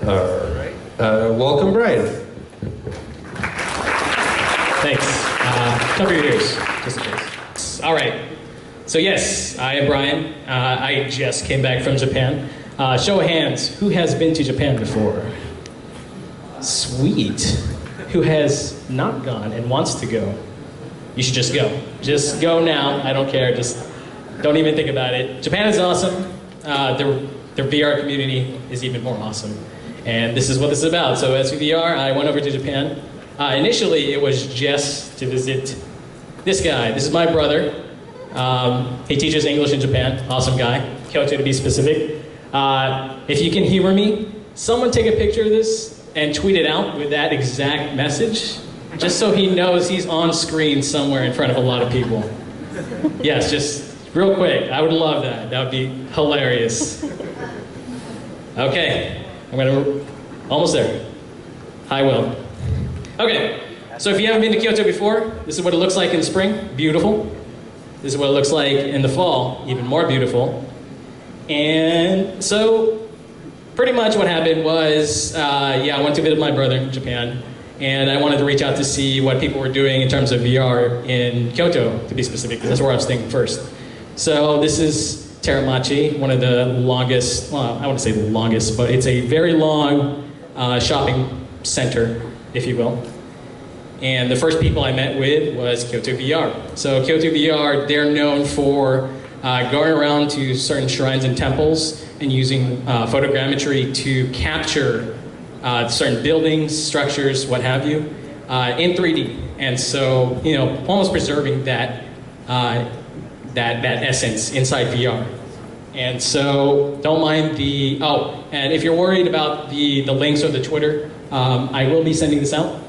All right. Welcome, Brian. Thanks. Cover your ears, just in case. All right. So yes, I am Brian. I just came back from Japan. Show of hands, who has been to Japan before? Sweet. Who has not gone and wants to go? You should just go. Just go now. I don't care. Just don't even think about it. Japan is awesome. Their VR community is even more awesome. And this is what this is about. So SVVR, I went over to Japan. Initially, it was just to visit this guy. This is my brother. He teaches English in Japan. Awesome guy. Kyoto to be specific. If you can humor me, someone take a picture of this and tweet it out with that exact message, just so he knows he's on screen somewhere in front of a lot of people. Yes, just real quick. I would love that. That would be hilarious. Okay. Almost there. Hi, Will. Okay, so if you haven't been to Kyoto before, this is what it looks like in spring, beautiful. This is what it looks like in the fall, even more beautiful. And so, pretty much what happened was, I went to visit my brother in Japan, and I wanted to reach out to see what people were doing in terms of VR in Kyoto, to be specific, because that's where I was thinking first. So this is Teramachi, one of the longest, well, I wouldn't say the longest, but it's a very long shopping center, if you will. And the first people I met with was KyotoVR. So KyotoVR, they're known for going around to certain shrines and temples and using photogrammetry to capture certain buildings, structures, what have you, in 3D. And so, almost preserving that essence inside VR. And so don't mind the, and if you're worried about the links or the Twitter, I will be sending this out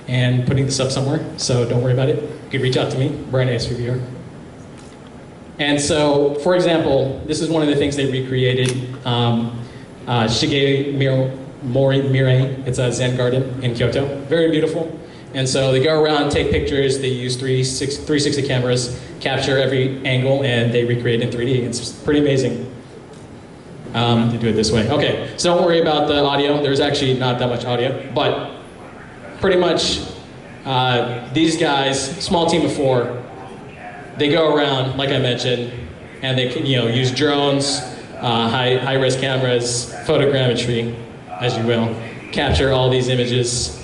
and putting this up somewhere, so don't worry about it. You can reach out to me, Brian at SVVR. And so, for example, this is one of the things they recreated, Shige Mori Mirei, it's a Zen garden in Kyoto, very beautiful. And so they go around, take pictures, they use 360 cameras, capture every angle, and they recreate in 3D. It's pretty amazing to do it this way. Okay, so don't worry about the audio. There's actually not that much audio, but pretty much these guys, small team of 4, they go around, like I mentioned, and they can, use drones, high-res cameras, photogrammetry, as you will, capture all these images.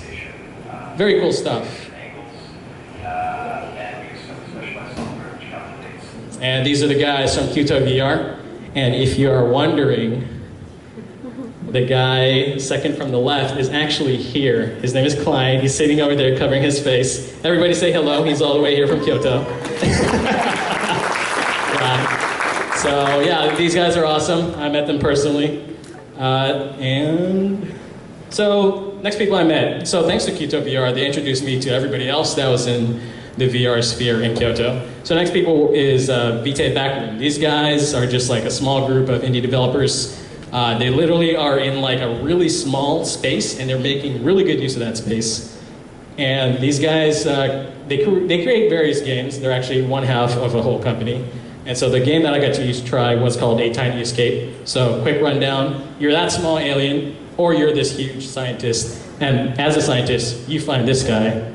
Very cool stuff. And these are the guys from KyotoVR. And if you are wondering, the guy second from the left is actually here. His name is Klein. He's sitting over there covering his face. Everybody say hello. He's all the way here from Kyoto. So yeah, these guys are awesome. I met them personally. And so next people I met. So thanks to KyotoVR, they introduced me to everybody else that was in the VR sphere in Kyoto. So next people is Vitae Backroom. These guys are just like a small group of indie developers. They literally are in like a really small space, and they're making really good use of that space. And these guys, they create various games. They're actually one half of a whole company. And so the game that I got to try was called A Tiny Escape. So quick rundown, you're that small alien, or you're this huge scientist, and as a scientist, you find this guy.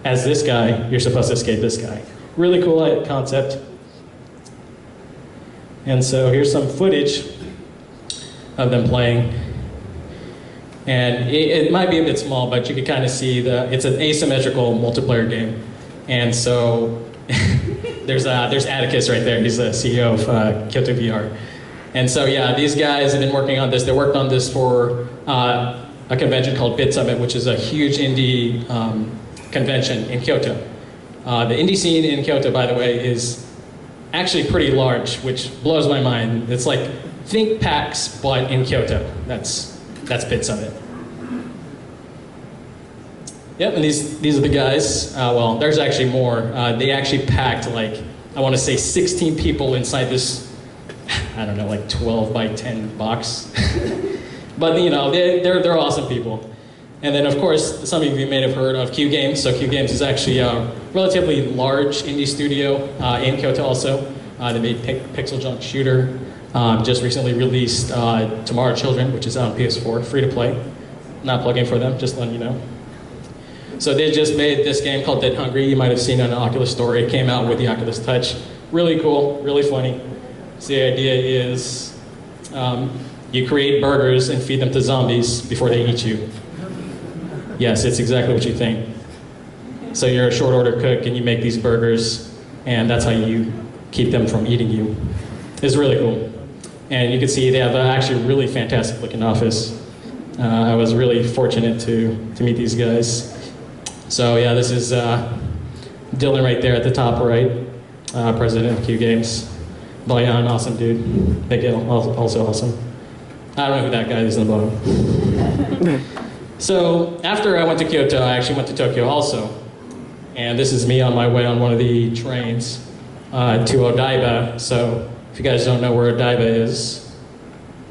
As this guy, you're supposed to escape this guy. Really cool concept. And so here's some footage of them playing. And it might be a bit small, but you can kind of see it's an asymmetrical multiplayer game. And so there's Atticus right there. He's the CEO of KyotoVR. And so yeah, these guys have been working on this. They worked on this for a convention called Bit Summit, which is a huge indie convention in Kyoto. The indie scene in Kyoto, by the way, is actually pretty large, which blows my mind. It's like, think PAX, but in Kyoto. That's Bit Summit. Yep, and these are the guys. Well, there's actually more. They actually packed like, I want to say 16 people inside this, I don't know, like 12 by 10 box. But they're awesome people. And then, of course, some of you may have heard of Q Games. So Q Games is actually a relatively large indie studio in Kyoto also. They made Pixel Junk Shooter, just recently released Tomorrow Children, which is on PS4, free to play. Not plugging for them, just letting you know. So they just made this game called Dead Hungry. You might have seen it on the Oculus Store. It came out with the Oculus Touch. Really cool, really funny. So the idea is you create burgers and feed them to zombies before they eat you. Yes, it's exactly what you think. So you're a short order cook and you make these burgers, and that's how you keep them from eating you. It's really cool. And you can see they have actually really fantastic looking office. I was really fortunate to meet these guys. So yeah, this is Dylan right there at the top right, president of Q Games. Boyan, awesome dude. Miguel, also awesome. I don't know who that guy is in the bottom. So after I went to Kyoto, I actually went to Tokyo also. And this is me on my way on one of the trains to Odaiba. So if you guys don't know where Odaiba is,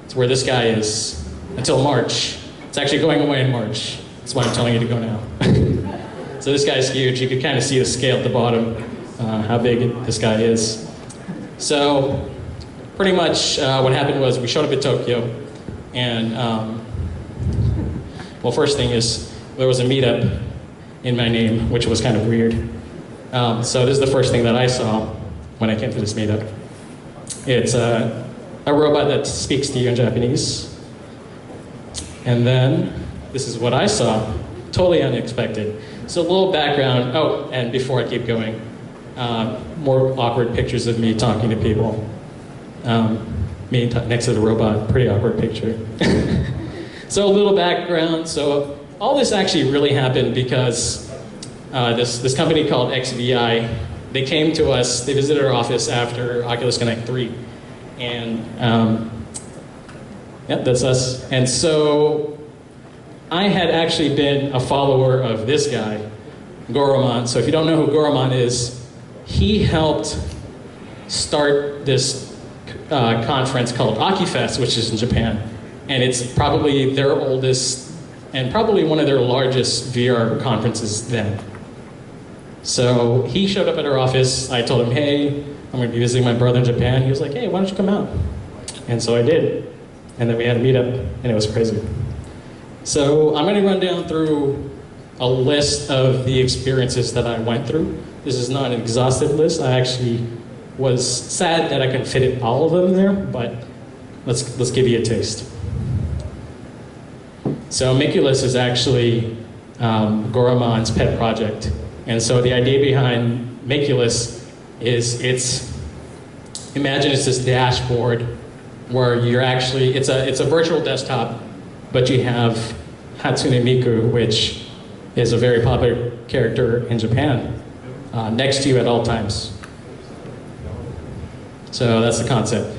it's where this guy is until March. It's actually going away in March. That's why I'm telling you to go now. So this guy's huge. You can kind of see the scale at the bottom, how big this guy is. So pretty much what happened was we showed up at Tokyo, and well, first thing is there was a meetup in my name, which was kind of weird. So this is the first thing that I saw when I came to this meetup. It's a robot that speaks to you in Japanese. And then this is what I saw, totally unexpected. So a little background, oh, and before I keep going, more awkward pictures of me talking to people. Me next to the robot, pretty awkward picture. So a little background, so all this actually really happened because this company called XVI, they came to us, they visited our office after Oculus Connect 3. And yep, that's us. And so I had actually been a follower of this guy, Goromon. So if you don't know who Goromon is, he helped start this conference called AkiFest, which is in Japan. And it's probably their oldest and probably one of their largest VR conferences then. So he showed up at our office. I told him, hey, I'm going to be visiting my brother in Japan. He was like, hey, why don't you come out? And so I did. And then we had a meetup, and it was crazy. So I'm going to run down through a list of the experiences that I went through. This is not an exhaustive list. I actually was sad that I couldn't fit it all of them there, but let's give you a taste. So Miculus is actually Goromon's pet project. And so the idea behind Miculus is imagine it's this dashboard where you're actually, it's a virtual desktop, but you have Hatsune Miku, which is a very popular character in Japan, next to you at all times. So that's the concept.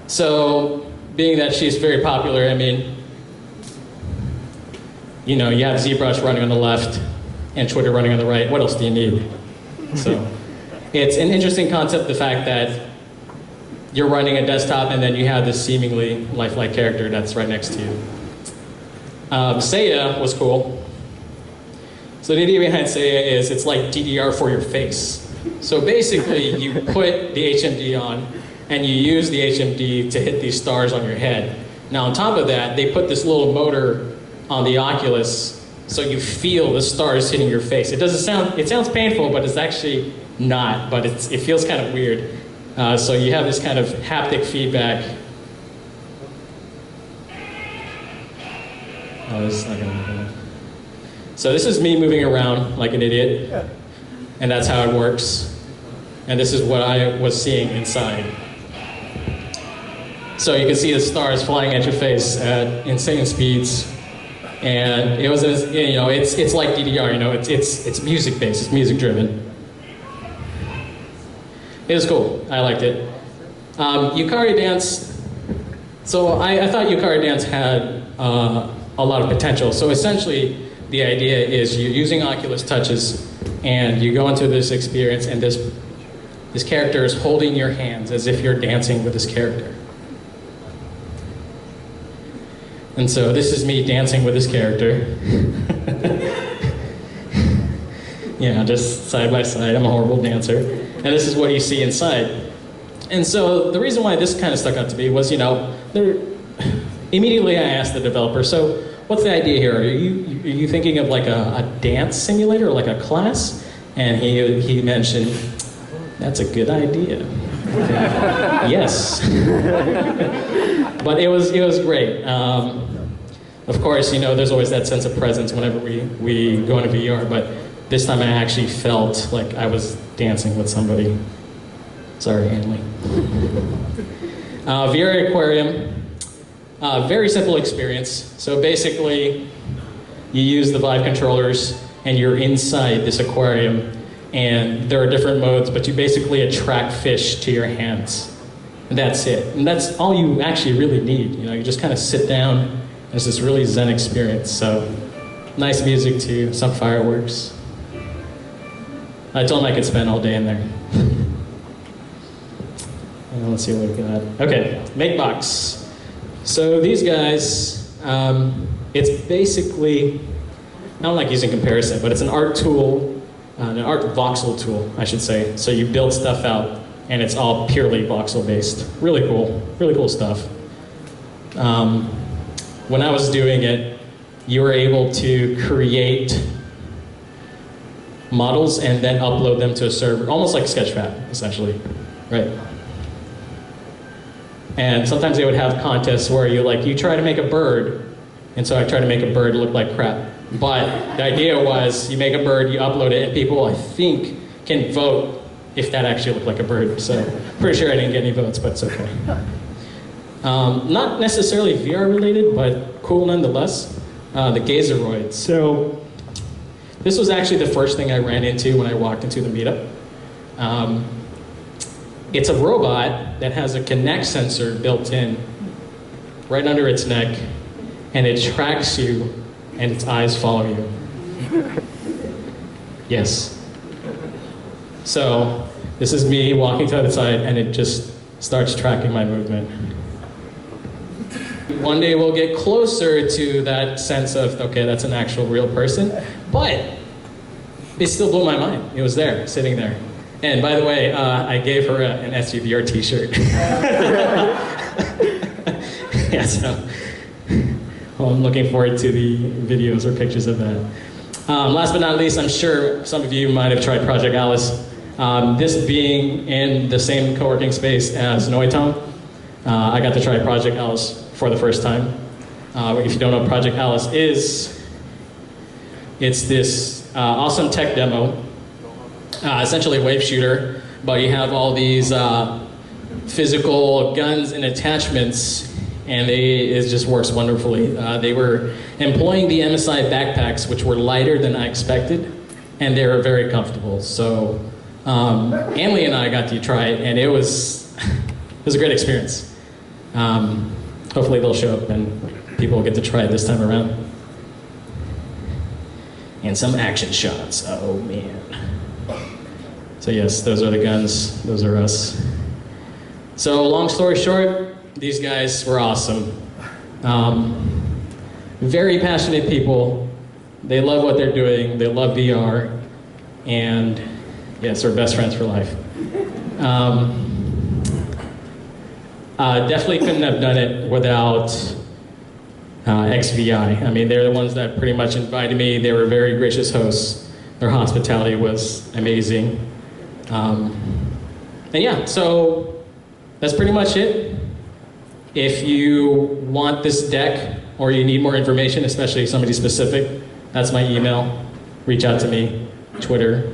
So being that she's very popular, I mean, you know, you have ZBrush running on the left and Twitter running on the right. What else do you need? So it's an interesting concept, the fact that you're running a desktop and then you have this seemingly lifelike character that's right next to you. Seiya was cool. So the idea behind Seiya is it's like DDR for your face. So basically you put the HMD on and you use the HMD to hit these stars on your head. Now on top of that, they put this little motor on the Oculus so you feel the stars hitting your face. It sounds painful, but it's actually not, but it feels kind of weird. So you have this kind of haptic feedback. Oh, this is not gonna happen. So this is me moving around like an idiot, yeah. And that's how it works. And this is what I was seeing inside. So you can see the stars flying at your face at insane speeds. And it was, you know, it's like DDR, you know, it's music based, it's music driven. It was cool, I liked it. Yukari Dance, so I thought Yukari Dance had a lot of potential. So essentially, the idea is you're using Oculus Touches and you go into this experience and this character is holding your hands as if you're dancing with this character. And so this is me dancing with this character. Yeah, just side by side. I'm a horrible dancer. And this is what you see inside. And so the reason why this kind of stuck out to me was, immediately I asked the developer, so what's the idea here? Are you thinking of like a dance simulator or like a class? And he mentioned, that's a good idea. Yes. But it was great. Of course, there's always that sense of presence whenever we go into VR, but this time I actually felt like I was dancing with somebody. Sorry, Hanley. VR aquarium, very simple experience. So basically, you use the Vive controllers and you're inside this aquarium, and there are different modes, but you basically attract fish to your hands. And that's it. And that's all you actually really need. You just kind of sit down. It's this really zen experience. So nice music too, some fireworks. I told him I could spend all day in there. Let's see what we got. Okay, MakeBox. So these guys, it's basically, I don't like using comparison, but it's an art tool, an art voxel tool, I should say. So you build stuff out, and it's all purely voxel based. Really cool stuff. When I was doing it, you were able to create models and then upload them to a server, almost like Sketchfab, essentially, right? And sometimes they would have contests where you try to make a bird, and so I tried to make a bird look like crap. But the idea was you make a bird, you upload it, and people, I think, can vote if that actually looked like a bird. So pretty sure I didn't get any votes, but it's okay. Not necessarily VR related, but cool nonetheless. The Gazeroid. So this was actually the first thing I ran into when I walked into the meetup. It's a robot that has a Kinect sensor built in right under its neck, and it tracks you, and its eyes follow you. Yes. So this is me walking to the other side, and it just starts tracking my movement. One day we'll get closer to that sense of, okay, that's an actual real person, but it still blew my mind. It was there, sitting there. And by the way, I gave her an SVVR t-shirt. Yeah, so well, I'm looking forward to the videos or pictures of that. Last but not least, I'm sure some of you might have tried Project Alice. This being in the same co-working space as Noitong, I got to try Project Alice for the first time. If you don't know what Project Alice is, it's this awesome tech demo. Essentially a wave shooter, but you have all these physical guns and attachments, and it just works wonderfully. They were employing the MSI backpacks, which were lighter than I expected, and they were very comfortable. So Hanley and I got to try it, and it was a great experience. Hopefully they'll show up and people will get to try it this time around. And some action shots, oh man. So yes, those are the guns, those are us. So long story short, these guys were awesome. Very passionate people. They love what they're doing, they love VR, and yes, they're best friends for life. Definitely couldn't have done it without XVI. I mean, they're the ones that pretty much invited me. They were very gracious hosts. Their hospitality was amazing. And yeah, so that's pretty much it. If you want this deck or you need more information, especially somebody specific, that's my email. Reach out to me, Twitter,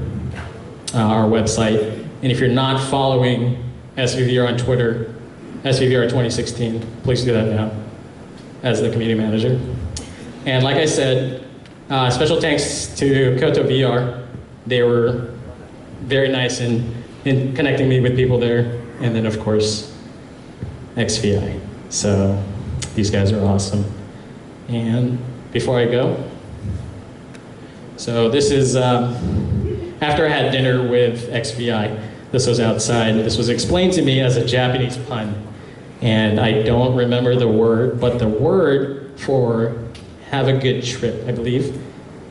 our website. And if you're not following SVVR on Twitter, SVVR 2016, please do that now as the community manager. And like I said, special thanks to KyotoVR. They were very nice in connecting me with people there. And then of course, XVI. So these guys are awesome. And before I go, so this is after I had dinner with XVI. This was outside. This was explained to me as a Japanese pun. And I don't remember the word, but the word for have a good trip, I believe,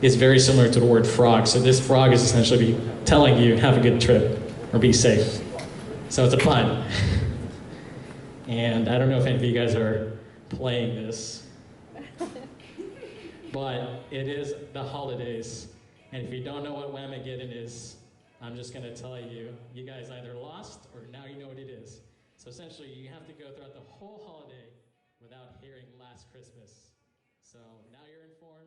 is very similar to the word frog. So this frog is essentially telling you, have a good trip, or be safe. So it's a pun. And I don't know if any of you guys are playing this, but it is the holidays. And if you don't know what Whamageddon is, I'm just gonna tell you, you guys either lost or now you know what it is. So essentially, you have to go throughout the whole holiday without hearing Last Christmas. So now you're informed.